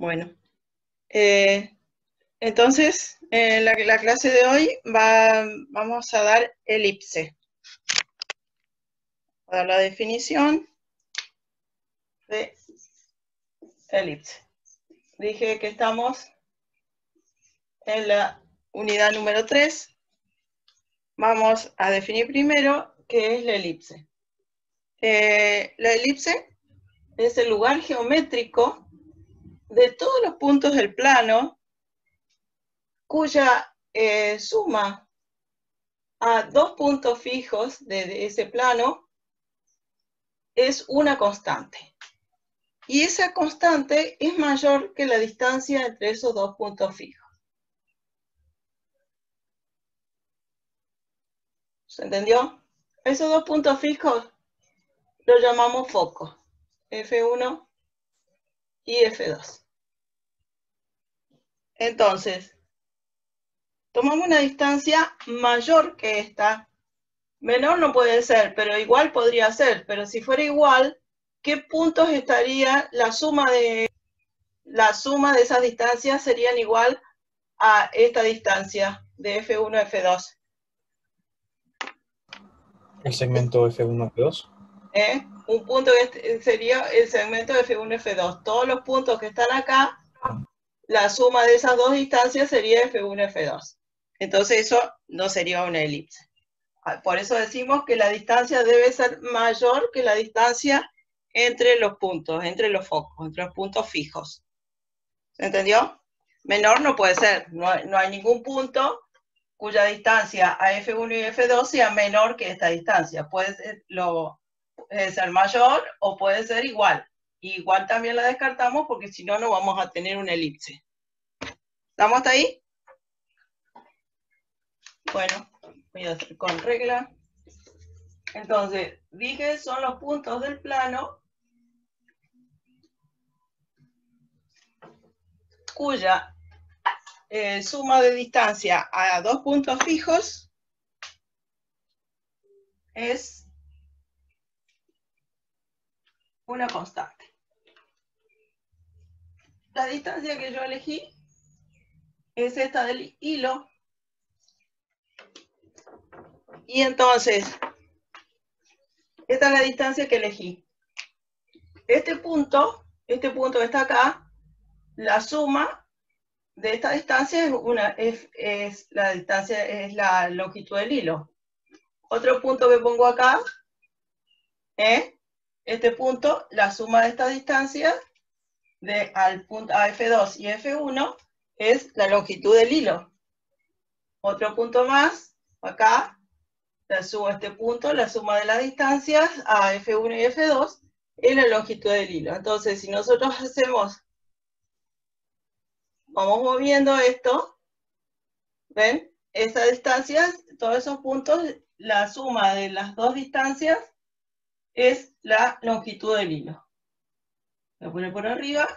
Bueno, entonces, en la clase de hoy vamos a dar elipse. Voy a dar la definición de elipse. Dije que estamos en la unidad número 3. Vamos a definir primero qué es la elipse. La elipse es el lugar geométrico de todos los puntos del plano cuya suma a dos puntos fijos de ese plano es una constante. Y esa constante es mayor que la distancia entre esos dos puntos fijos. ¿Se entendió? Esos dos puntos fijos los llamamos focos, F1 y F2. Entonces, tomamos una distancia mayor que esta. Menor no puede ser, pero igual podría ser. Pero si fuera igual, ¿qué puntos estaría la suma de esas distancias serían igual a esta distancia de F1 a F2? El segmento F1, F2. Un punto que sería el segmento de F1 y F2. Todos los puntos que están acá, la suma de esas dos distancias sería F1 y F2. Entonces eso no sería una elipse. Por eso decimos que la distancia debe ser mayor que la distancia entre los puntos, entre los focos, entre los puntos fijos. ¿Se entendió? Menor no puede ser. No hay ningún punto cuya distancia a F1 y F2 sea menor que esta distancia. Puede ser mayor o puede ser igual. Igual también la descartamos porque si no, no vamos a tener una elipse. ¿Estamos hasta ahí? Bueno, voy a hacer con regla. Entonces, dije, son los puntos del plano cuya suma de distancia a dos puntos fijos es una constante. La distancia que yo elegí es esta del hilo. Y entonces, esta es la distancia que elegí. Este punto que está acá, la suma de esta distancia es la longitud del hilo. Otro punto que pongo acá, este punto, la suma de esta distancia al punto a F2 y F1 es la longitud del hilo. Otro punto más, acá, este punto, la suma de las distancias a F1 y F2 es la longitud del hilo. Entonces, si nosotros vamos moviendo esto, ¿ven? Esas distancias, todos esos puntos, la suma de las dos distancias es la longitud del hilo. Voy a poner por arriba.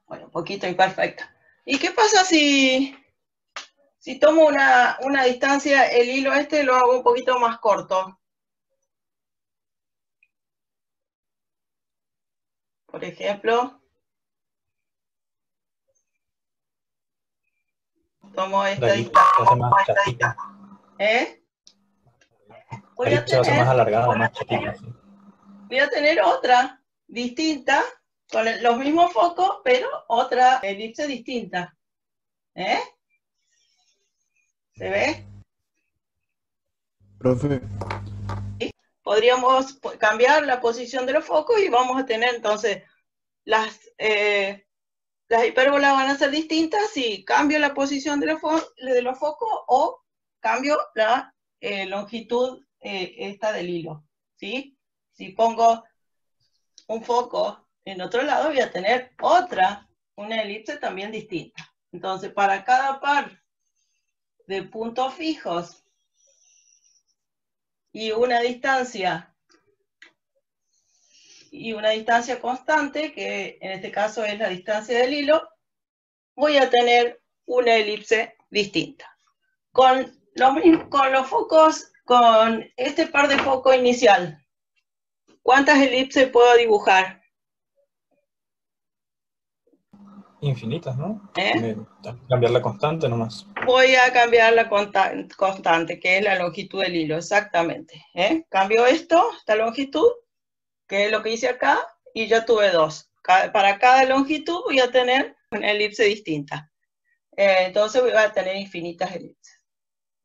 Bueno, un poquito imperfecto. ¿Y qué pasa si tomo una distancia, el hilo lo hago un poquito más corto? Por ejemplo, tomo esta distancia. Más chatita. Voy a se hace más alargada, más chatita. ¿Sí? Voy a tener otra distinta, con los mismos focos, pero otra elipse distinta. ¿Se ve? Profe. Podríamos cambiar la posición de los focos y vamos a tener entonces las hipérbolas van a ser distintas si cambio la posición de los focos o cambio la longitud esta del hilo, ¿sí? Si pongo un foco en otro lado voy a tener una elipse también distinta. Entonces, para cada par de puntos fijos y una distancia constante, que en este caso es la distancia del hilo, voy a tener una elipse distinta. Con los focos, con este par de foco inicial, ¿cuántas elipses puedo dibujar? Infinitas, ¿no? Cambiar la constante nomás. Voy a cambiar la constante, que es la longitud del hilo, exactamente. Cambio esta longitud, que es lo que hice acá, y ya tuve 2. Para cada longitud voy a tener una elipse distinta. Entonces voy a tener infinitas elipses.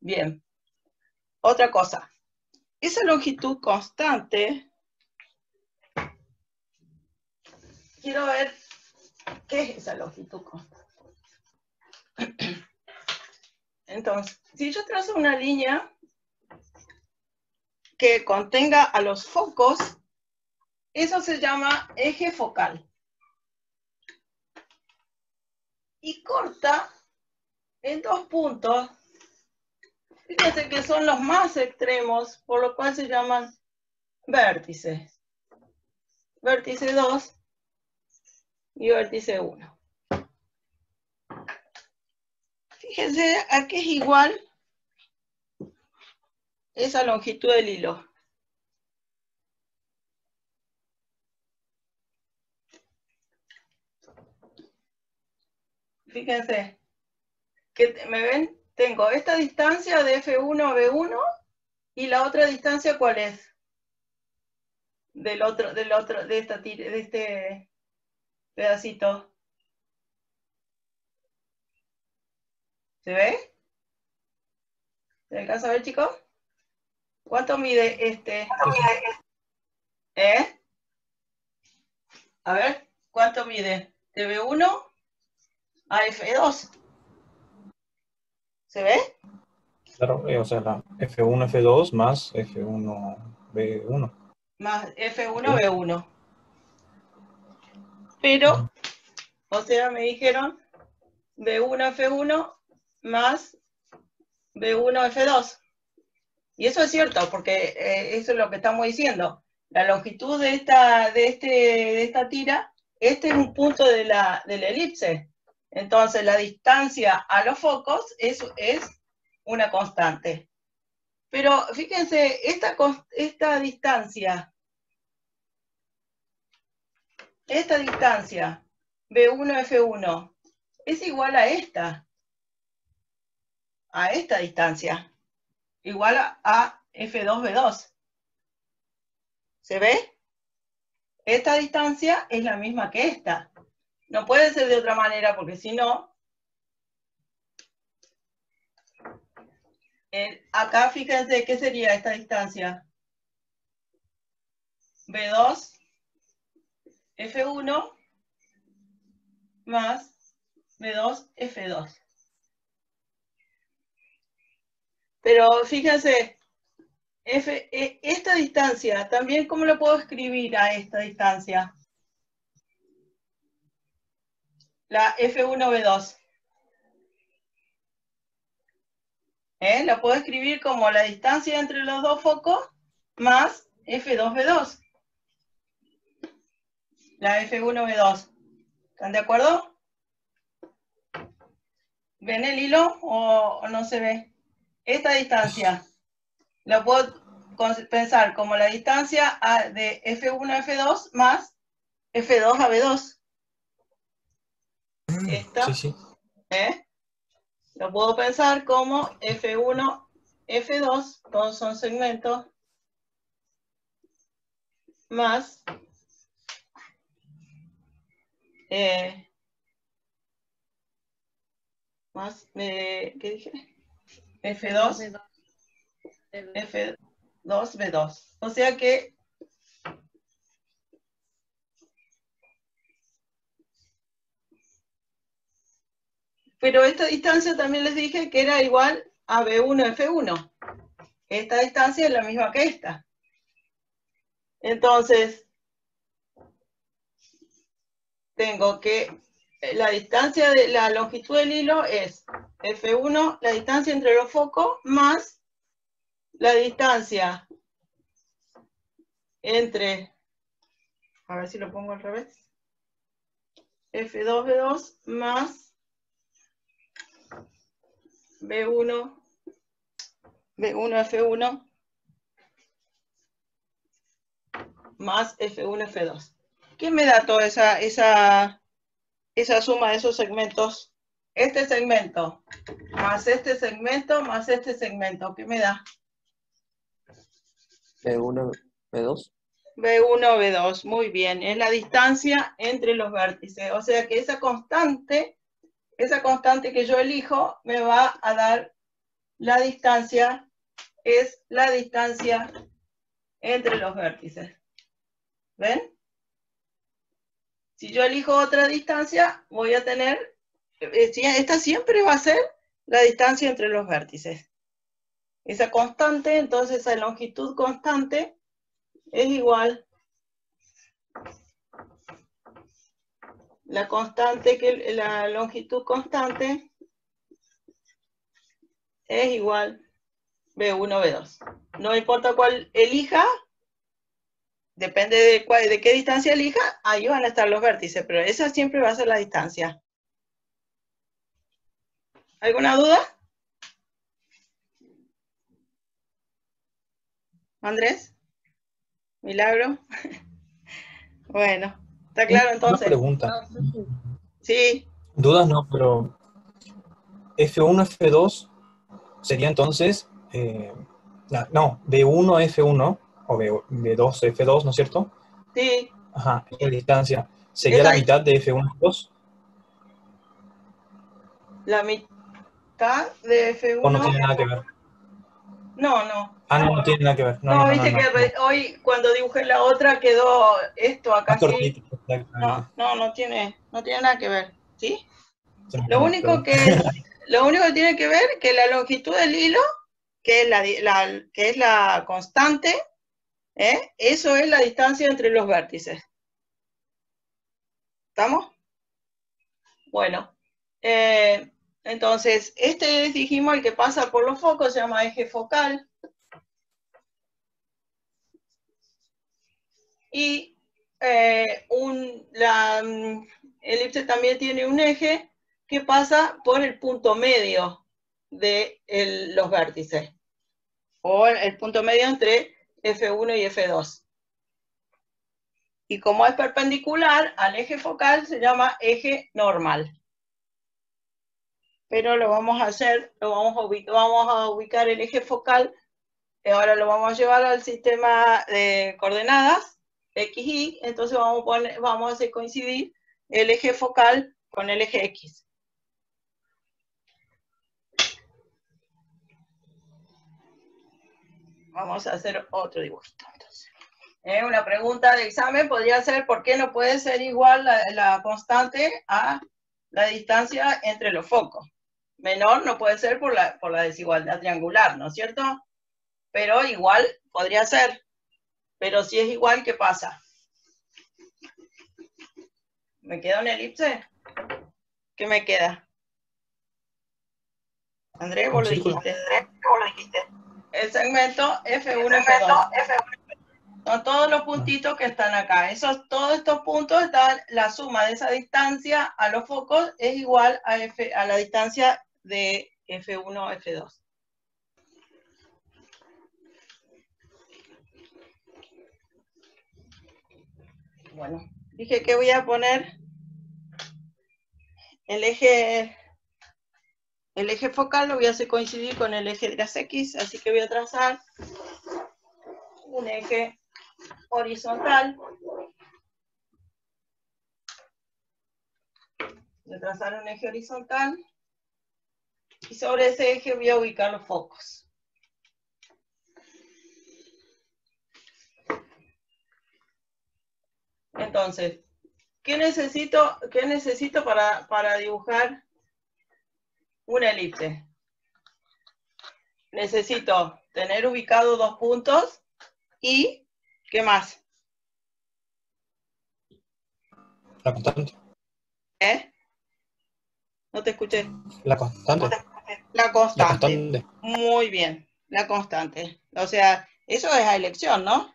Bien. Otra cosa. Esa longitud constante, quiero ver qué es esa longitud constante. Entonces, si yo trazo una línea que contenga a los focos, eso se llama eje focal. Y corta en 2 puntos. Fíjense que son los más extremos, por lo cual se llaman vértices. Vértice 2 y vértice 1. Fíjense a qué es igual esa longitud del hilo. Fíjense que me ven, tengo esta distancia de F1 a B1 y la otra distancia, ¿cuál es? De este pedacito. ¿Se ve? ¿Se alcanza a ver, chicos? ¿Cuánto mide este? A ver, ¿cuánto mide? De B1 a F2. ¿Se ve? Claro, o sea, la F1, F2 más F1, B1. Más F1, B1. Pero, o sea, me dijeron B1, F1 más B1, F2. Y eso es cierto, porque eso es lo que estamos diciendo. La longitud de esta tira, este es un punto de la elipse. Entonces, la distancia a los focos es una constante. Pero fíjense, esta distancia, B1, F1, es igual a esta distancia, igual a F2, B2. ¿Se ve? Esta distancia es la misma que esta. No puede ser de otra manera, porque si no, acá fíjense, ¿qué sería esta distancia? B2, F1 más B2, F2. Pero fíjense, esta distancia, también, ¿cómo lo puedo escribir a esta distancia? La F1B2. La puedo escribir como la distancia entre los dos focos más F2B2. La F1B2. ¿Están de acuerdo? ¿Ven el hilo o no se ve? Esta distancia la puedo pensar como la distancia de F1 a F2 más F2 a B2. Esta, Sí. lo puedo pensar como F1, F2, todos son segmentos, más ¿qué dije? F2, F2, B2. O sea que pero esta distancia también les dije que era igual a B1, F1. Esta distancia es la misma que esta. Entonces, tengo que la distancia de la longitud del hilo es F1, la distancia entre los focos, más la distancia entre, a ver si lo pongo al revés, F2, B2 más B1, F1, más F1, F2. ¿Qué me da toda esa suma de esos segmentos? Este segmento, más este segmento, más este segmento. ¿Qué me da? B1, B2. B1, B2, muy bien. Es la distancia entre los vértices. O sea que esa constante que yo elijo me va a dar la distancia, es la distancia entre los vértices. ¿Ven? Si yo elijo otra distancia, voy a tener, esta siempre va a ser la distancia entre los vértices. Esa constante, entonces esa longitud constante es igual la longitud constante es igual B1, B2. No importa cuál elija, depende de qué distancia elija, ahí van a estar los vértices, pero esa siempre va a ser la distancia. ¿Alguna duda? ¿Andrés? ¿Milagro? Bueno, ¿está claro entonces? Una pregunta. Sí. Dudas no, pero F1, F2 sería entonces, no, B1, F1, o B2, F2, ¿no es cierto? Sí. Ajá, esa distancia. ¿Sería la mitad de F1, F2? La mitad de F1. ¿O no tiene nada que ver? No, no. Ah, no, no tiene nada que ver. No, viste que hoy cuando dibujé la otra quedó esto acá así. No tiene nada que ver, ¿sí? Lo único que tiene que ver que la longitud del hilo, que es la constante, eso es la distancia entre los vértices. ¿Estamos? Bueno, entonces, dijimos, el que pasa por los focos se llama eje focal. Y la elipse también tiene un eje que pasa por el punto medio de los vértices, o el punto medio entre F1 y F2. Y como es perpendicular al eje focal, se llama eje normal. Pero lo vamos a hacer, vamos a ubicar el eje focal, ahora lo vamos a llevar al sistema de coordenadas, X, Y, entonces vamos a hacer coincidir el eje focal con el eje X. Vamos a hacer otro dibujito, entonces. Una pregunta de examen podría ser, ¿por qué no puede ser igual la constante a la distancia entre los focos? Menor no puede ser por la desigualdad triangular, ¿no es cierto? Pero igual podría ser. Pero si es igual, ¿qué pasa? ¿Me queda una elipse? ¿Qué me queda? Andrés, vos lo dijiste. El segmento F1, F2. Son todos los puntitos que están acá. Todos estos puntos están, la suma de esa distancia a los focos es igual a la distancia de F1, F2. Bueno, dije que voy a poner el eje focal, lo voy a hacer coincidir con el eje de las X, así que voy a trazar un eje horizontal. Voy a trazar un eje horizontal y sobre ese eje voy a ubicar los focos. Entonces, ¿qué necesito para dibujar una elipse? Necesito tener ubicados dos puntos y, ¿qué más? La constante. No te escuché. La constante. La constante. Muy bien, la constante. O sea, eso es a elección, ¿no?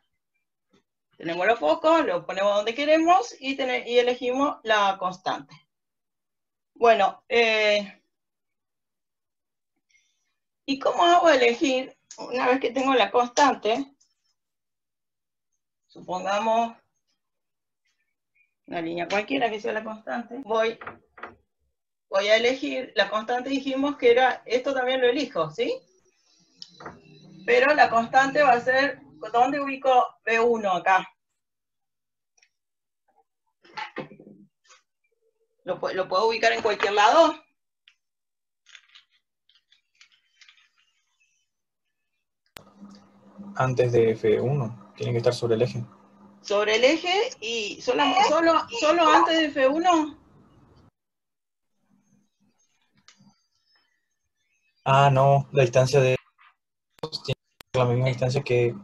Tenemos los focos, los ponemos donde queremos y elegimos la constante. Bueno, ¿Y cómo hago elegir? Una vez que tengo la constante, supongamos una línea cualquiera que sea la constante, voy a elegir, la constante dijimos que era, esto también lo elijo, ¿sí? Pero la constante va a ser, ¿dónde ubico B1 acá? ¿Lo puedo ubicar en cualquier lado? Antes de F1, tiene que estar sobre el eje. Sobre el eje y solo antes de F1. Ah, no, la distancia de tiene la misma distancia que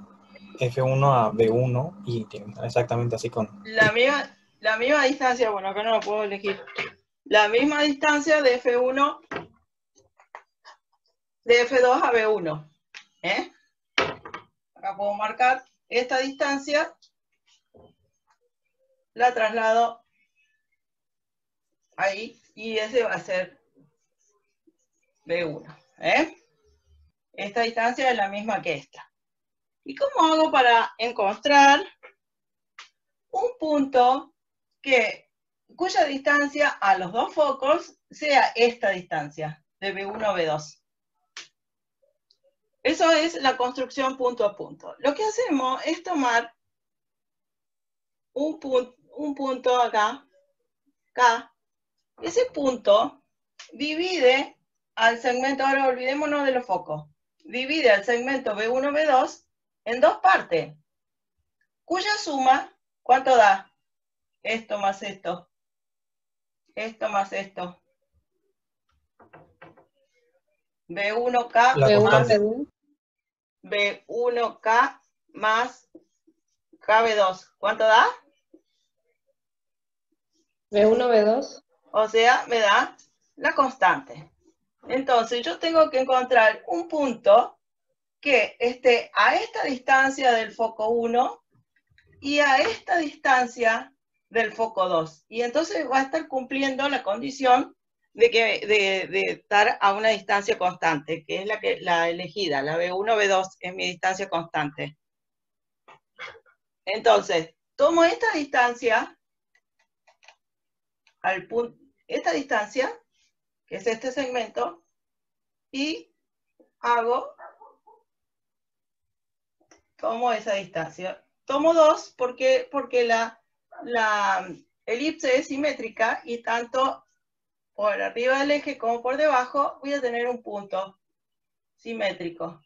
F1 a B1 y tiene exactamente así con... La misma distancia, bueno, acá no lo puedo elegir. La misma distancia de F1, de F2 a B1. ¿Eh? Acá puedo marcar esta distancia, la traslado ahí y ese va a ser B1. ¿Eh? Esta distancia es la misma que esta. ¿Y cómo hago para encontrar un punto cuya distancia a los dos focos sea esta distancia de B1 a B2? Eso es la construcción punto a punto. Lo que hacemos es tomar un punto acá, ese punto divide al segmento, ahora olvidémonos de los focos, divide al segmento B1, B2 en dos partes, cuya suma, ¿cuánto da? Esto más esto. Esto más esto. B1K La constante. B1K más KB2. ¿Cuánto da? B1, B2. O sea, me da la constante. Entonces, yo tengo que encontrar un punto que esté a esta distancia del foco 1 y a esta distancia del foco 2. Y entonces va a estar cumpliendo la condición de estar a una distancia constante, que es la elegida, la B1, B2 es mi distancia constante. Entonces, tomo esta distancia, esta distancia, que es este segmento, y tomo esa distancia. Tomo 2 porque la elipse es simétrica y tanto por arriba del eje como por debajo voy a tener un punto simétrico.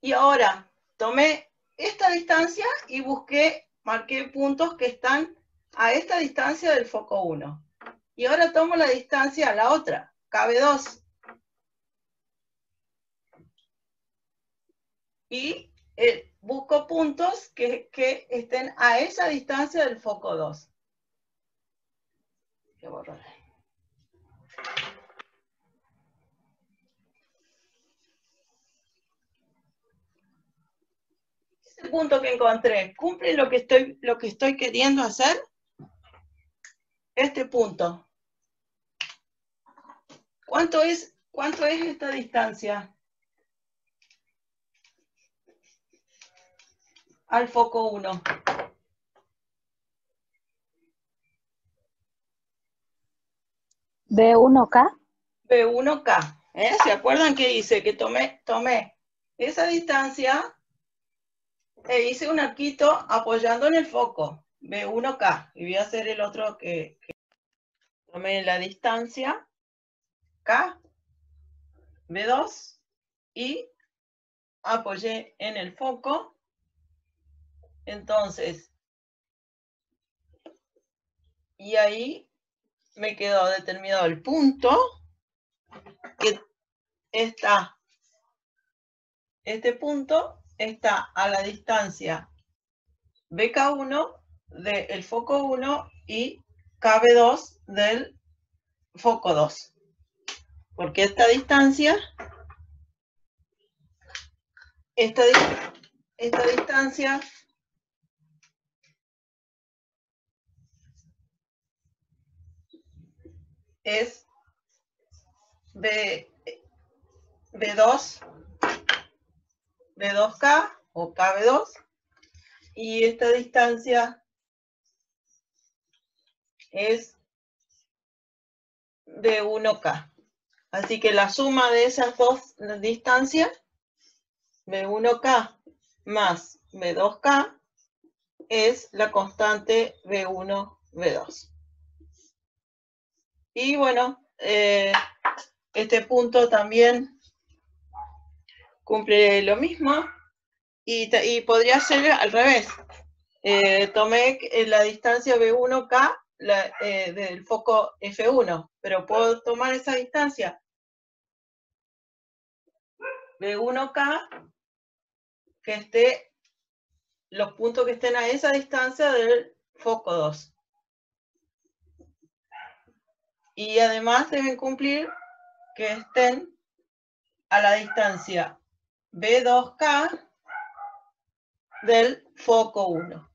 Y ahora tomé esta distancia y marqué puntos que están a esta distancia del foco 1. Y ahora tomo la distancia a la otra, KB2. Y busco puntos que estén a esa distancia del foco 2. Voy a borrar. Ese punto que encontré, ¿cumple lo que estoy queriendo hacer? Este punto. ¿Cuánto es esta distancia al foco 1? B1K. B1K. ¿Se acuerdan que hice? Que tomé esa distancia e hice un arquito apoyando en el foco. B1K. Y voy a hacer el otro que tomé la distancia K, B2 y apoyé en el foco. Entonces, y ahí me quedó determinado el punto que está, este punto está a la distancia BK1 del foco 1 y KB2 del foco 2. Porque esta distancia es B2, B2K o KB2, y esta distancia es B1K. Así que la suma de esas dos distancias, B1K más B2K, es la constante B1, B2. Y bueno, este punto también cumple lo mismo y podría ser al revés. Tomé la distancia B1K del foco F1, pero puedo tomar esa distancia B1K que esté, los puntos que estén a esa distancia del foco 2. Y además deben cumplir que estén a la distancia B2K del foco 1.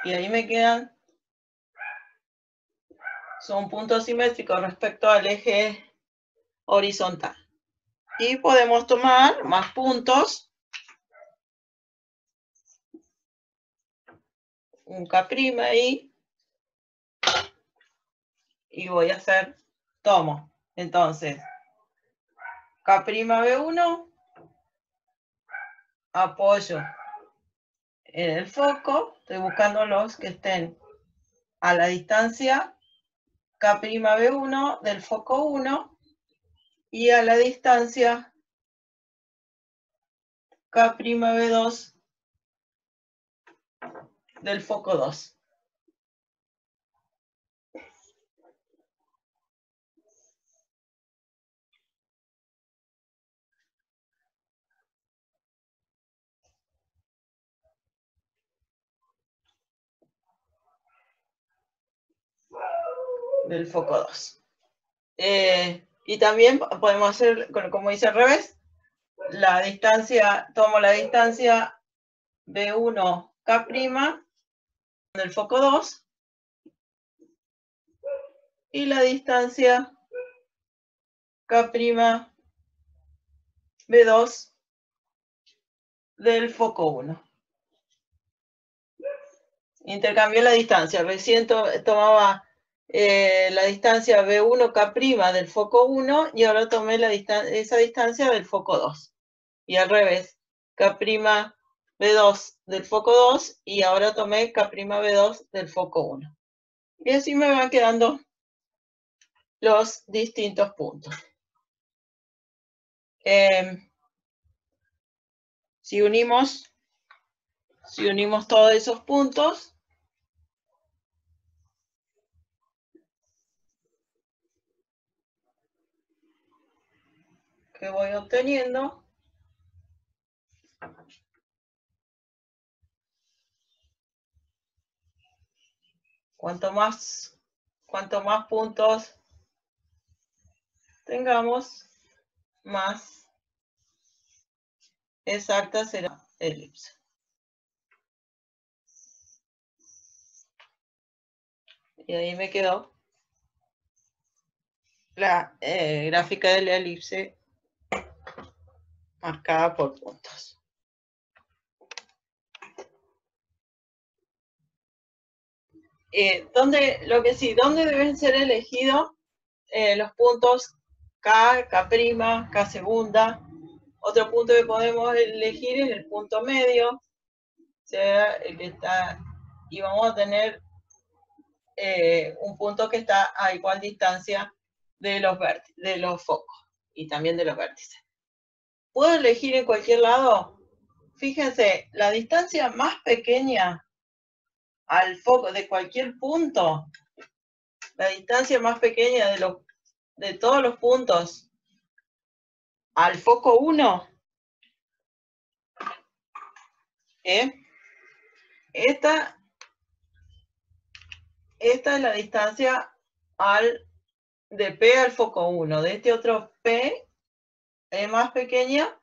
Y ahí me quedan, son puntos simétricos respecto al eje horizontal. Y podemos tomar más puntos, un K' ahí, y voy a hacer, tomo, entonces, K' B1, apoyo en el foco, estoy buscando los que estén a la distancia K' B1 del foco 1 y a la distancia K' B2 del foco 2. Del foco 2. Y también podemos hacer, como dice al revés, la distancia, tomo la distancia B1K' del foco 2 y la distancia K' B2 del foco 1. Intercambié la distancia, recién tomaba la distancia B1K' del foco 1 y ahora tomé esa distancia del foco 2. Y al revés, K' B2 del foco 2 y ahora tomé K' B2 del foco 1. Y así me van quedando los distintos puntos. Si unimos todos esos puntos, que voy obteniendo, cuanto más puntos tengamos, más exacta será la elipse. Y ahí me quedó la gráfica de la elipse marcada por puntos. ¿Dónde deben ser elegidos los puntos K, K', K segunda? Otro punto que podemos elegir es el punto medio, o sea, el que está, y vamos a tener un punto que está a igual distancia de los focos y también de los vértices. ¿Puedo elegir en cualquier lado? Fíjense, la distancia más pequeña al foco de cualquier punto, la distancia más pequeña de todos los puntos al foco 1, esta es la distancia de P al foco 1. De este otro P es más pequeña,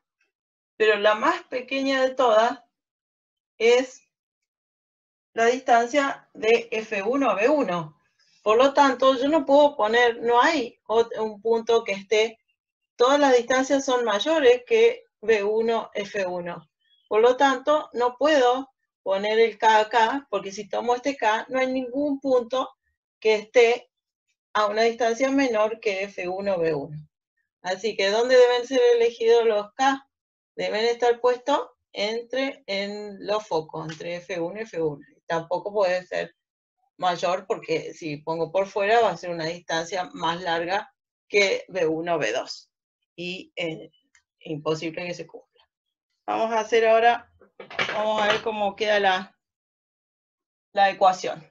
pero la más pequeña de todas es la distancia de F1 a B1, Por lo tanto, yo no puedo poner, no hay un punto que esté, todas las distancias son mayores que B1, F1. Por lo tanto, no puedo poner el K acá, porque si tomo este K, no hay ningún punto que esté a una distancia menor que F1, B1. Así que, ¿dónde deben ser elegidos los K? Deben estar puestos en los focos, entre F1 y F1. Tampoco puede ser mayor porque si pongo por fuera va a ser una distancia más larga que B1 o B2 y imposible que se cumpla. Vamos a hacer ahora, vamos a ver cómo queda la ecuación.